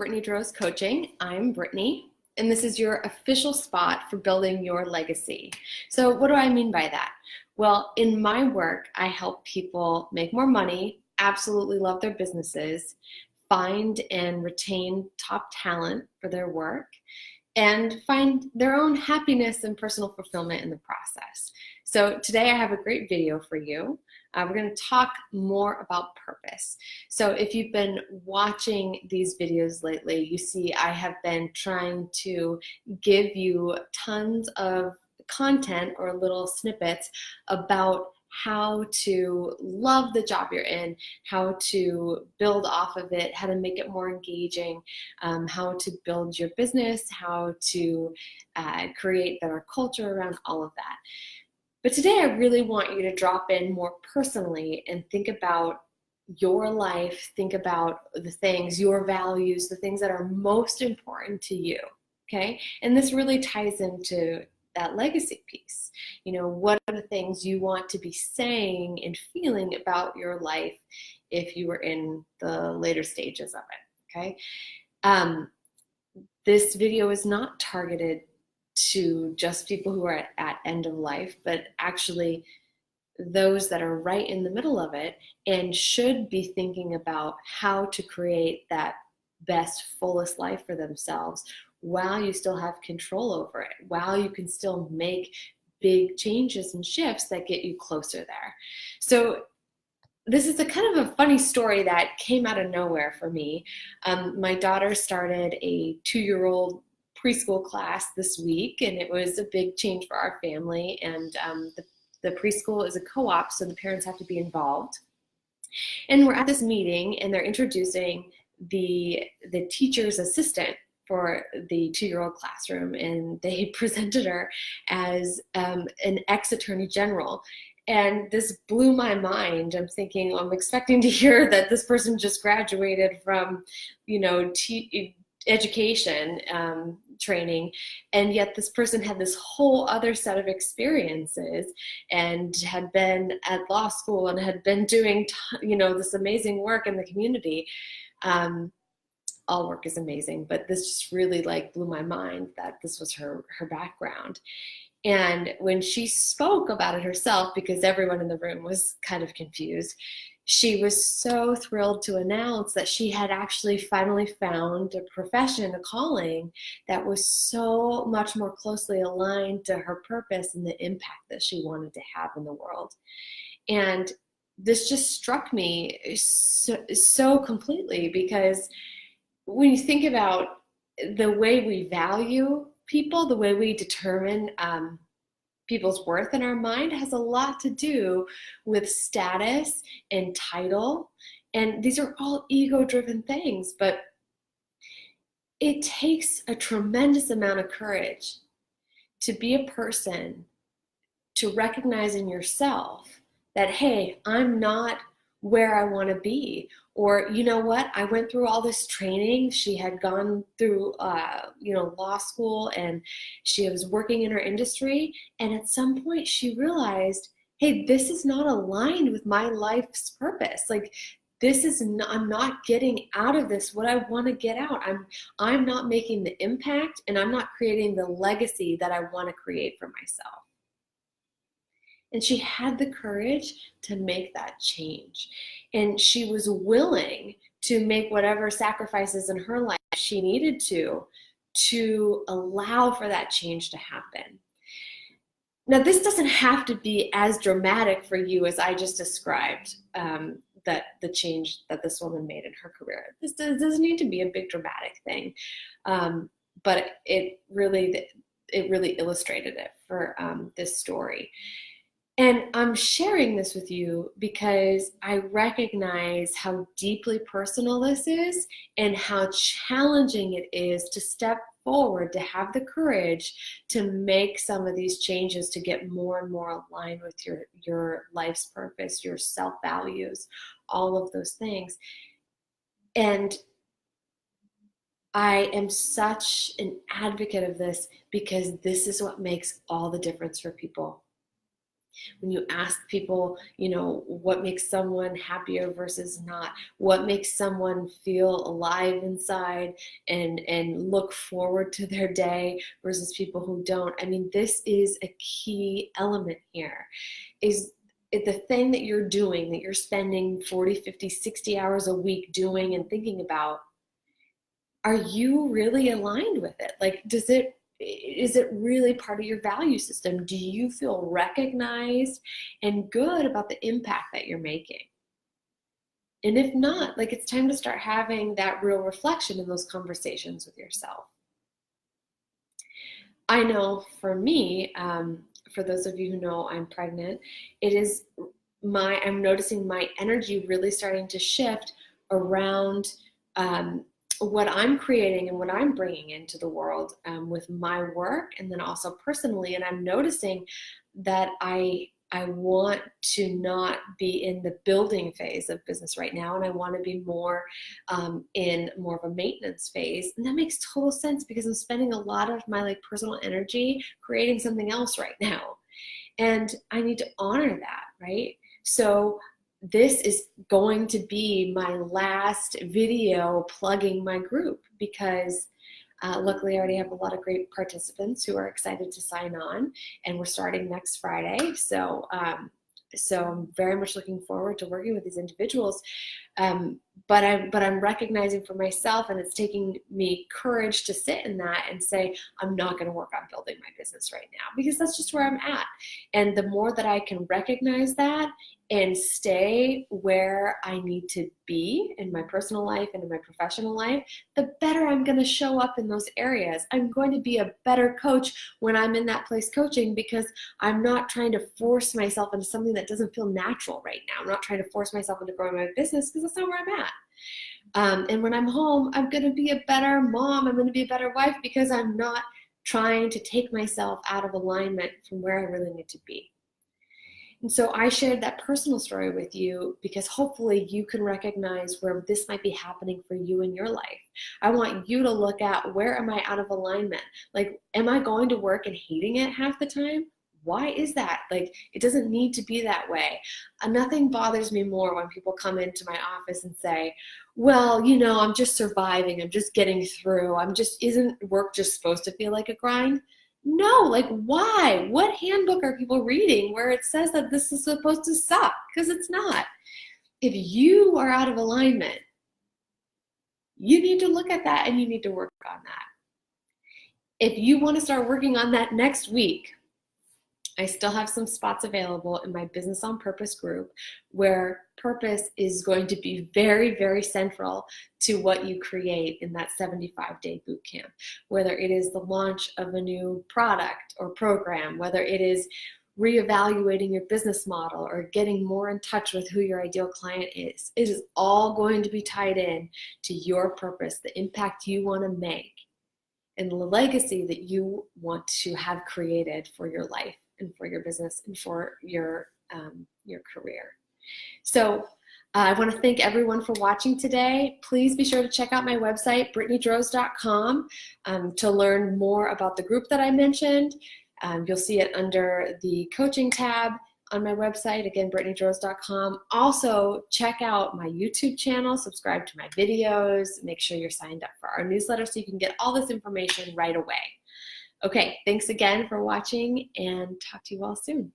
Brittany Droz Coaching. I'm Brittany, and this is your official spot for building your legacy. So what do I mean by that? Well, in my work, I help people make more money, absolutely love their businesses, find and retain top talent for their work, and find their own happiness and personal fulfillment in the process. So today I have a great video for you. We're going to talk more about purpose. So if you've been watching these videos lately, you see I have been trying to give you tons of content or little snippets about how to love the job you're in, how to build off of it, how to make it more engaging, how to build your business, how to create better culture around all of that. But today I really want you to drop in more personally and think about your life, think about the things, your values, the things that are most important to you, okay? And this really ties into that legacy piece. You know, what are the things you want to be saying and feeling about your life if you were in the later stages of it, okay? This video is not targeted to just people who are at end of life, but actually those that are right in the middle of it and should be thinking about how to create that best, fullest life for themselves while you still have control over it, while you can still make big changes and shifts that get you closer there. So this is a kind of a funny story that came out of nowhere for me. My daughter started a 2-year-old preschool class this week, and it was a big change for our family. And the preschool is a co-op, so the parents have to be involved. And we're at this meeting, and they're introducing the teacher's assistant for the 2-year-old classroom, and they presented her as an ex-attorney general. And this blew my mind. I'm thinking, I'm expecting to hear that this person just graduated from, you know, education training, and yet this person had this whole other set of experiences and had been at law school and had been doing this amazing work in the community. All work is amazing, but this just really blew my mind that this was her background. And when she spoke about it herself, because everyone in the room was kind of confused, she was so thrilled to announce that she had actually finally found a profession, a calling that was so much more closely aligned to her purpose and the impact that she wanted to have in the world. And this just struck me so completely, because when you think about the way we value people, the way we determine people's worth in our mind has a lot to do with status and title. And these are all ego-driven things, but it takes a tremendous amount of courage to be a person, to recognize in yourself that, hey, I'm not where I want to be. Or, you know what, I went through all this training. She had gone through, law school, and she was working in her industry. And at some point she realized, hey, this is not aligned with my life's purpose. I'm not getting out of this what I want to get out. I'm not making the impact, and I'm not creating the legacy that I want to create for myself. And she had the courage to make that change. And she was willing to make whatever sacrifices in her life she needed to allow for that change to happen. Now, this doesn't have to be as dramatic for you as I just described, that the change that this woman made in her career. This doesn't need to be a big dramatic thing, but it really illustrated it for this story. And I'm sharing this with you because I recognize how deeply personal this is and how challenging it is to step forward, to have the courage to make some of these changes, to get more and more aligned with your life's purpose, your self-values, all of those things. And I am such an advocate of this because this is what makes all the difference for people. When you ask people, what makes someone happier versus not, what makes someone feel alive inside and look forward to their day versus people who don't. I mean, this is a key element here. Is the thing that you're doing, that you're spending 40, 50, 60 hours a week doing and thinking about, are you really aligned with it? Like, is it really part of your value system? Do you feel recognized and good about the impact that you're making? And if not, like, it's time to start having that real reflection in those conversations with yourself. I know for me, for those of you who know I'm pregnant, I'm noticing my energy really starting to shift around what I'm creating and what I'm bringing into the world with my work, and then also personally. And I'm noticing that I want to not be in the building phase of business right now, and I want to be more in more of a maintenance phase. And that makes total sense because I'm spending a lot of my personal energy creating something else right now, and I need to honor that, right? So this is going to be my last video plugging my group because luckily I already have a lot of great participants who are excited to sign on, and we're starting next Friday. So I'm very much looking forward to working with these individuals. But I'm recognizing for myself, and it's taking me courage to sit in that and say, I'm not going to work on building my business right now because that's just where I'm at. And the more that I can recognize that and stay where I need to be in my personal life and in my professional life, the better I'm going to show up in those areas. I'm going to be a better coach when I'm in that place coaching because I'm not trying to force myself into something that doesn't feel natural right now. I'm not trying to force myself into growing my business because that's not where I'm at. And when I'm home, I'm going to be a better mom. I'm going to be a better wife because I'm not trying to take myself out of alignment from where I really need to be. And so I shared that personal story with you because hopefully you can recognize where this might be happening for you in your life. I want you to look at, where am I out of alignment? Like, am I going to work and hating it half the time? Why is that? Like, it doesn't need to be that way. Nothing bothers me more when people come into my office and say, well, I'm just surviving. I'm just getting through. Isn't work just supposed to feel like a grind? No, like, why? What handbook are people reading where it says that this is supposed to suck? Because it's not. If you are out of alignment, you need to look at that and you need to work on that. If you want to start working on that next week, I still have some spots available in my Business on Purpose group where purpose is going to be very, very central to what you create in that 75-day boot camp. Whether it is the launch of a new product or program, whether it is reevaluating your business model or getting more in touch with who your ideal client is, it is all going to be tied in to your purpose, the impact you want to make, and the legacy that you want to have created for your life and for your business and for your career. So I want to thank everyone for watching today. Please be sure to check out my website, brittnydroz.com, to learn more about the group that I mentioned. You'll see it under the coaching tab on my website, again, brittnydroz.com. Also, check out my YouTube channel, subscribe to my videos, make sure you're signed up for our newsletter so you can get all this information right away. Okay, thanks again for watching, and talk to you all soon.